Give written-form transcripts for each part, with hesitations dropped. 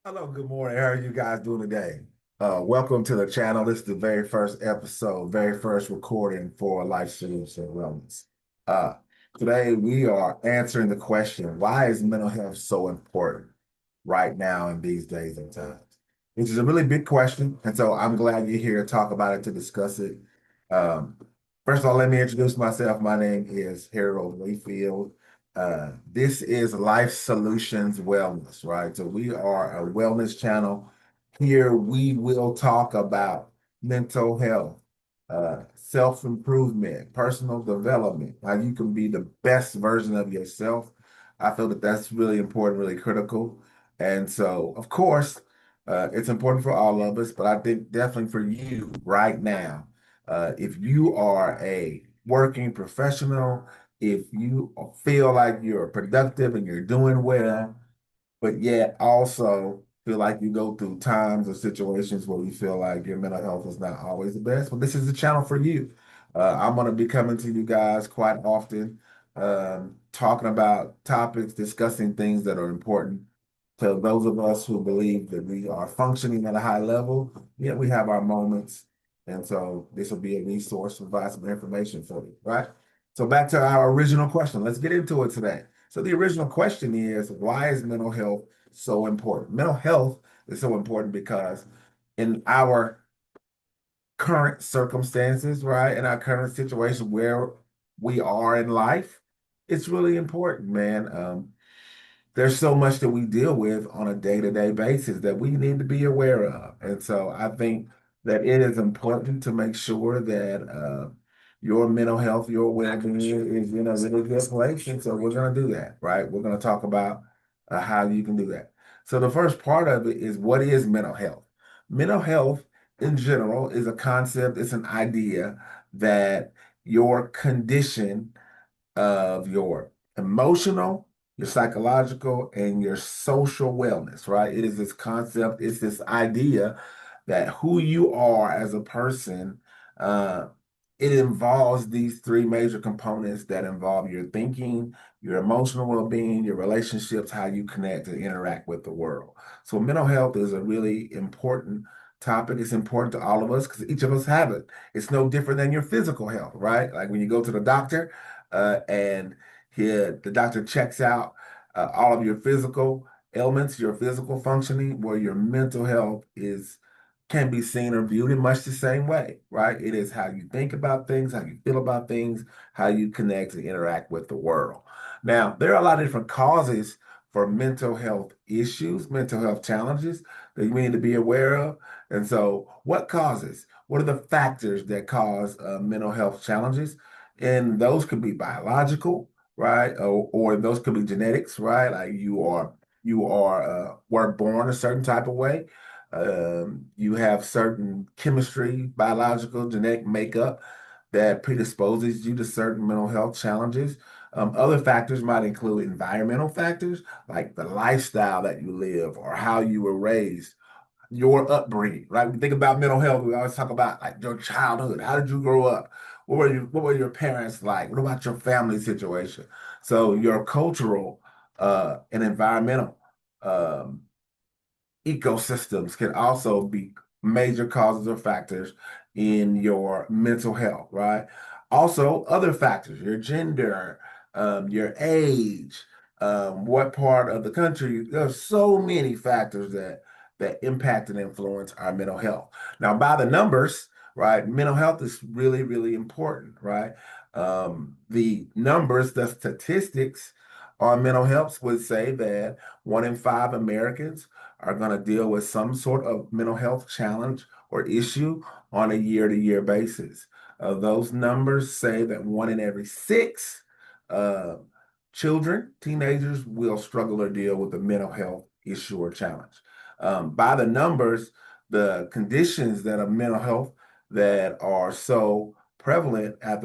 Hello, good morning. How are you guys doing today? Welcome to the channel. This is the very first episode, very first recording for Life Solution Wellness. Uh, Today we are answering the question, why is mental health so important right now in these days and times? Which is a really big question. And so I'm glad you're here to talk about it, to discuss it. Um, First of all, let me introduce myself. My name is Harold Layfield. This is Life Solutions Wellness, right? So we are a wellness channel. Here we will talk about mental health, self-improvement, personal development, how you can be the best version of yourself. I feel that that's really important, really critical. And so, of course, it's important for all of us, but I think definitely for you right now, if you are a working professional, if you feel like you're productive and you're doing well, but yet also feel like you go through times or situations where you feel like your mental health is not always the best, well, this is the channel for you. I'm going to be coming to you guys quite often, talking about topics, discussing things that are important to those of us who believe that we are functioning at a high level. Yet we have our moments. And so this will be a resource to provide some information for you, right? So back to our original question. Let's get into it today. So the original question is, why is mental health so important? Mental health is so important because in our current circumstances, right, in our current situation where we are in life, it's really important, man. There's so much that we deal with on a day-to-day basis that we need to be aware of. And so I think that it is important to make sure that your mental health, your well-being is in a really good place. And so we're going to do that, right? We're going to talk about how you can do that. So the first part of it is, what is mental health? Mental health in general is a concept, it's an idea that your condition of your emotional, your psychological, and your social wellness, right? It is this concept, it's this idea that who you are as a person, uh, it involves these three major components that involve your thinking, your emotional well-being, your relationships, how you connect and interact with the world. So mental health is a really important topic. It's important to all of us because each of us have it. It's no different than your physical health, right? Like when you go to the doctor, and here the doctor checks out all of your physical ailments, your physical functioning, where your mental health is can be seen or viewed in much the same way, right? It is how you think about things, how you feel about things, how you connect and interact with the world. Now, there are a lot of different causes for mental health issues, mental health challenges that you need to be aware of. And so, what causes? What are the factors that cause mental health challenges? And those could be biological, right? Or those could be genetics, right? Like you are were born a certain type of way. You have certain chemistry, biological, genetic makeup that predisposes you to certain mental health challenges. Other factors might include environmental factors, like the lifestyle that you live or how you were raised, your upbringing, right? We think about mental health. We always talk about like your childhood. How did you grow up? What were your parents like? What about your family situation? So your cultural and environmental um, ecosystems can also be major causes or factors in your mental health, right? Also, other factors, your gender, your age, what part of the country. There's so many factors that impact and influence our mental health. Now, by the numbers, right, mental health is really, really important, right? The numbers, the statistics on mental health would say that 1 in 5 Americans are going to deal with some sort of mental health challenge or issue on a year-to-year basis. Those numbers say that 1 in every 6 uh, children, teenagers, will struggle or deal with a mental health issue or challenge. By the numbers, the conditions that are mental health that are so prevalent at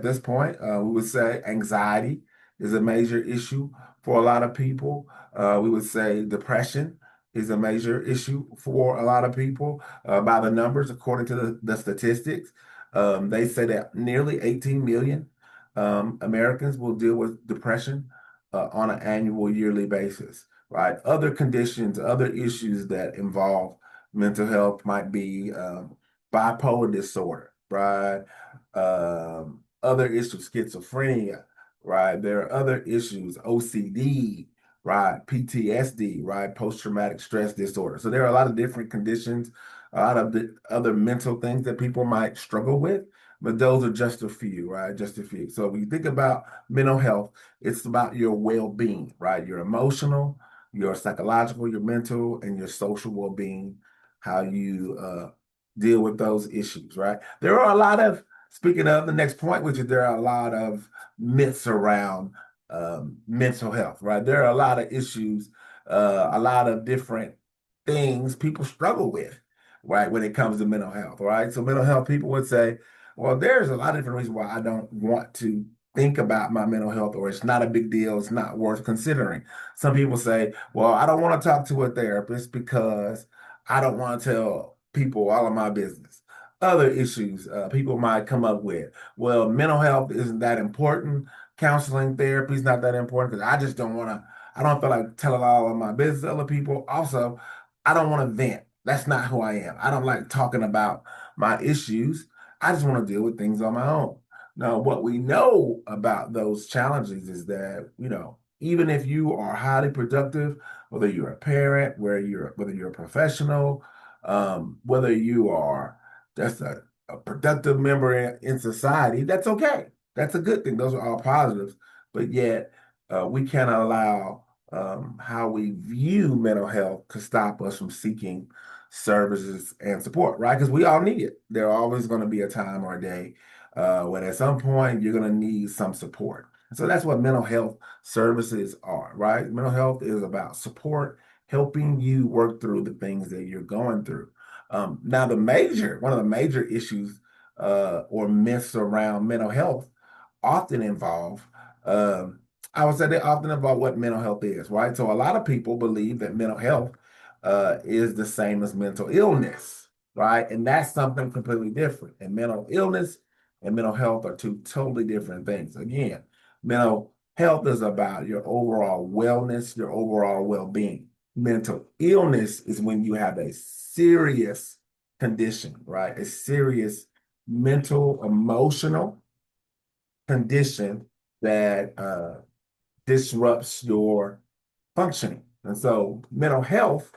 this point, we would say anxiety is a major issue for a lot of people. We would say depression is a major issue for a lot of people. By the numbers, according to the statistics, they say that nearly 18 million Americans will deal with depression on an annual yearly basis. right? Other conditions, other issues that involve mental health might be bipolar disorder, right? Other issues, schizophrenia, right? There are other issues, OCD, right? PTSD, right? Post-traumatic stress disorder. So there are a lot of different conditions, a lot of the other mental things that people might struggle with, but those are just a few, right? Just a few. So when you think about mental health, it's about your well-being, right? Your emotional, your psychological, your mental, and your social well-being, how you deal with those issues, right? There are a lot of, speaking of the next point, which is there are a lot of myths around mental health, right? There are a lot of issues, a lot of different things people struggle with, right, when it comes to mental health, right? So mental health, people would say, well, there's a lot of different reasons why I don't want to think about my mental health, or it's not a big deal, it's not worth considering. Some people say, well, I don't want to talk to a therapist because I don't want to tell people all of my business. Other issues people might come up with, well, mental health isn't that important. Counseling therapy is not that important because I just don't want to, I don't feel like telling all of my business to other people. Also, I don't want to vent. That's not who I am. I don't like talking about my issues. I just want to deal with things on my own. Now, what we know about those challenges is that, even if you are highly productive, whether you're a parent, whether you're a professional, whether you are just a productive member in society, that's okay. That's a good thing. Those are all positives. But yet, we can't allow how we view mental health to stop us from seeking services and support, right? Because we all need it. There always going to be a time or a day when at some point you're going to need some support. So that's what mental health services are, right? Mental health is about support, helping you work through the things that you're going through. Now, one of the major issues or myths around mental health often involve, um, I would say they often involve what mental health is, right? So a lot of people believe that mental health is the same as mental illness, right? And that's something completely different. And mental illness and mental health are two totally different things. Again, mental health is about your overall wellness, your overall well-being. Mental illness is when you have a serious condition, right? A serious mental, emotional condition that disrupts your functioning. And so mental health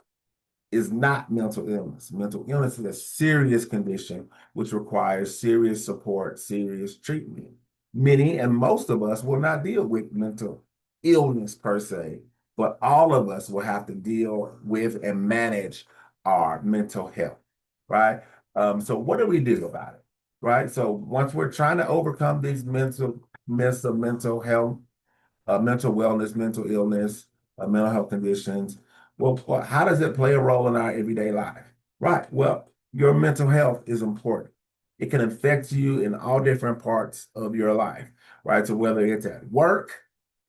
is not mental illness. Mental illness is a serious condition which requires serious support, serious treatment. Many and most of us will not deal with mental illness per se, but all of us will have to deal with and manage our mental health, right? So what do we do about it, right? So once we're trying to overcome these mental myths of mental health, mental wellness, mental illness, mental health conditions. Well, how does it play a role in our everyday life? Right. Well, your mental health is important. It can affect you in all different parts of your life, right? So whether it's at work,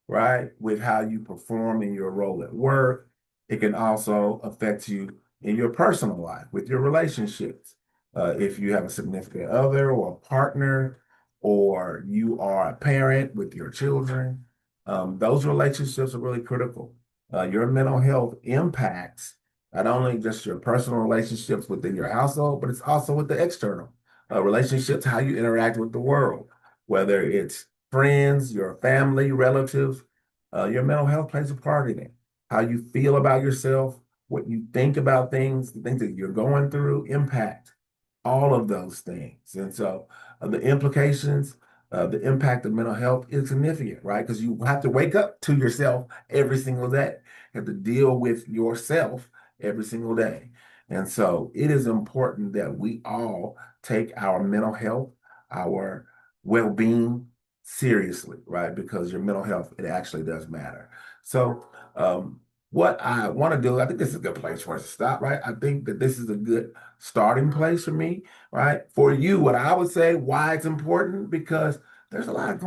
right, with how you perform in your role at work, it can also affect you in your personal life with your relationships. If you have a significant other or a partner, or you are a parent with your children, those relationships are really critical. Your mental health impacts not only just your personal relationships within your household, but it's also with the external relationships, how you interact with the world, whether it's friends, your family, relatives. Your mental health plays a part in it. How you feel about yourself, what you think about things, the things that you're going through impact all of those things. And so the implications, the impact of mental health is significant, right? Because you have to wake up to yourself every single day. You have to deal with yourself every single day. And so it is important that we all take our mental health, our well-being seriously, right? Because your mental health, it actually does matter. So what I want to do, I think this is a good place for us to stop, right? I think that this is a good starting place for me, right? For you, what I would say, why it's important, because there's a lot of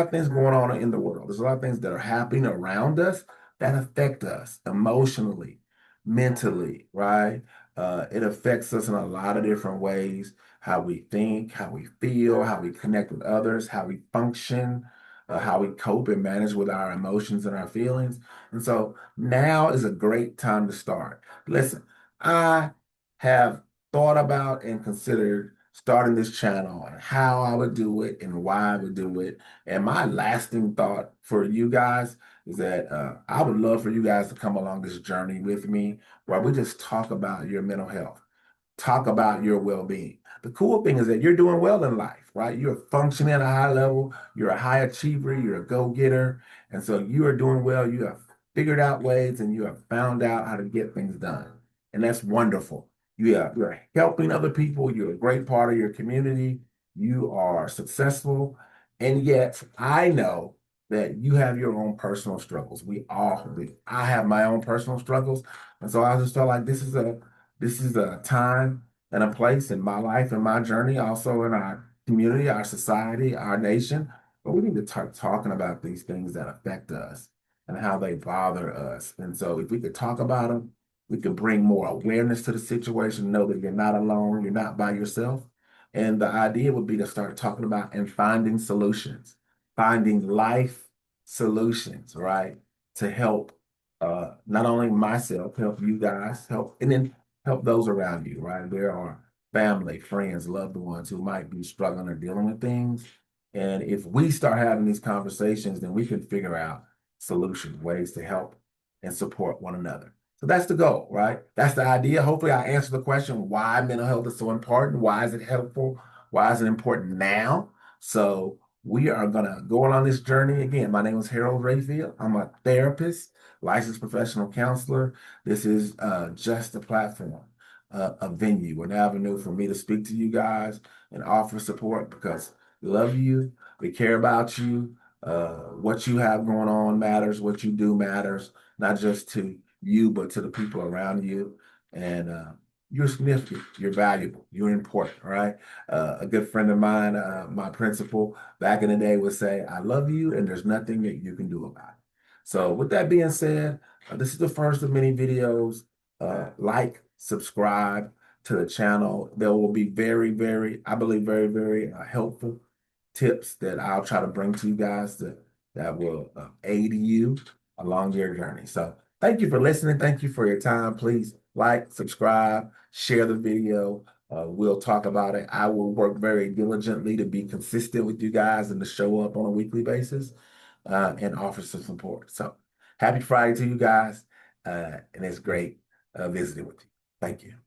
things going on in the world. There's a lot of things that are happening around us that affect us emotionally, mentally, right? It affects us in a lot of different ways, how we think, how we feel, how we connect with others, how we function. how we cope and manage with our emotions and our feelings. And so now is a great time to start. Listen, I have thought about and considered starting this channel and how I would do it and why I would do it. And my lasting thought for you guys is that I would love for you guys to come along this journey with me where we just talk about your mental health, talk about your well-being. The cool thing is that you're doing well in life, right? You're functioning at a high level, you're a high achiever, you're a go-getter, and so you are doing well. You have figured out ways and you have found out how to get things done. And that's wonderful. You're helping other people, you're a great part of your community, you are successful, and yet I know that you have your own personal struggles. We all do. I have my own personal struggles. And so I just felt like this is a time and a place in my life and my journey, also in our community, our society, our nation. But we need to start talking about these things that affect us and how they bother us. And so if we could talk about them, we could bring more awareness to the situation, know that you're not alone, you're not by yourself. And the idea would be to start talking about and finding solutions, finding life solutions, right? To help not only myself, help you guys, and then help those around you, right? There are family, friends, loved ones who might be struggling or dealing with things. And if we start having these conversations, then we can figure out solutions, ways to help and support one another. So that's the goal, right? That's the idea. Hopefully, I answered the question why mental health is so important. Why is it helpful? Why is it important now? So we are going to go on this journey again. My name is Harold Rayfield. I'm a therapist, licensed professional counselor. This is just a platform, a venue, an avenue for me to speak to you guys and offer support because we love you, we care about you. What you have going on matters, what you do matters, not just to you, but to the people around you. And you're significant, you're valuable, you're important, all right? A good friend of mine, my principal back in the day would say, I love you, and there's nothing that you can do about it. So, with that being said, this is the first of many videos. Like, subscribe to the channel. There will be very, very, I believe, very, very helpful tips that I'll try to bring to you guys that will aid you along your journey. So, thank you for listening. Thank you for your time. Please like, subscribe, share the video. We'll talk about it. I will work very diligently to be consistent with you guys and to show up on a weekly basis and offer some support. So happy Friday to you guys. And it's great visiting with you. Thank you.